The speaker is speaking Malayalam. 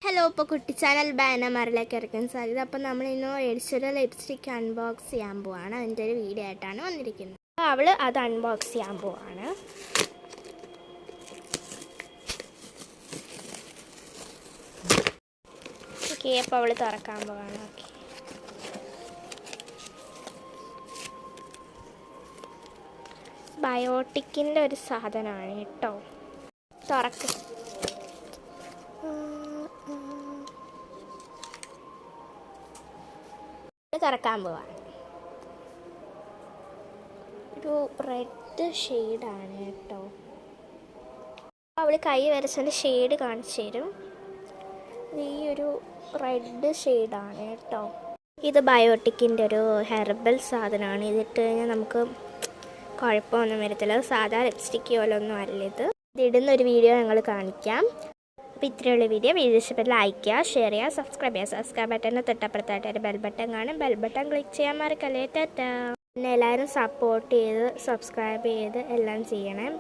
ഹലോ, ഇപ്പോൾ കുട്ടി ചാനൽ ബാനമാരിലേക്ക് ഇറക്കാൻ സാധ്യത. അപ്പം നമ്മളിന്ന് മേടിച്ചൊരു ലിപ്സ്റ്റിക്ക് അൺബോക്സ് ചെയ്യാൻ പോവാണ്. അതിൻ്റെ ഒരു വീഡിയോ ആയിട്ടാണ് വന്നിരിക്കുന്നത്. അപ്പോൾ അവൾ അത് അൺബോക്സ് ചെയ്യാൻ പോവാണ്. ഓക്കെ, അപ്പോൾ അവൾ തുറക്കാൻ പോവാണ്. ഓക്കെ, ബയോട്ടിക്കിൻ്റെ ഒരു സാധനമാണ് കേട്ടോ. തുറക്ക്. തുറക്കാൻ പോവാണ്. ഒരു റെഡ് ഷെയ്ഡാണ് കേട്ടോ. അവൾ കൈ വരച്ചതിൻ്റെ ഷെയ്ഡ് കാണിച്ചു തരും. ഈ ഒരു റെഡ് ഷെയ്ഡാണ് കേട്ടോ. ഇത് ബയോട്ടിക്കിൻ്റെ ഒരു ഹെർബൽ സാധനമാണ്. ഇതിട്ട് കഴിഞ്ഞാൽ നമുക്ക് കുഴപ്പമൊന്നും വരത്തില്ല. സാധാ ലിപ്സ്റ്റിക്ക് പോലൊന്നും അല്ല ഇത്. ഇതിടുന്നൊരു വീഡിയോ ഞങ്ങൾ കാണിക്കാം. അപ്പോൾ ഇത്രയുള്ള വീഡിയോ ഇഷ്ടപ്പെട്ട് ലൈക്ക് ചെയ്യുക, ഷെയർ ചെയ്യുക, സബ്സ്ക്രൈബ് ചെയ്യുക. സബ്സ്ക്രൈബ് ബട്ടൻ്റെ തൊട്ടപ്പുറത്തായിട്ട് ഒരു ബെൽ ബട്ടൺ കാണും. ബെൽ ബട്ടൺ ക്ലിക്ക് ചെയ്യാൻ മറക്കല്ലേ. ടാറ്റാ. പിന്നെ എല്ലാവരും സപ്പോർട്ട് ചെയ്ത് സബ്സ്ക്രൈബ് ചെയ്ത് എല്ലാം ചെയ്യണം.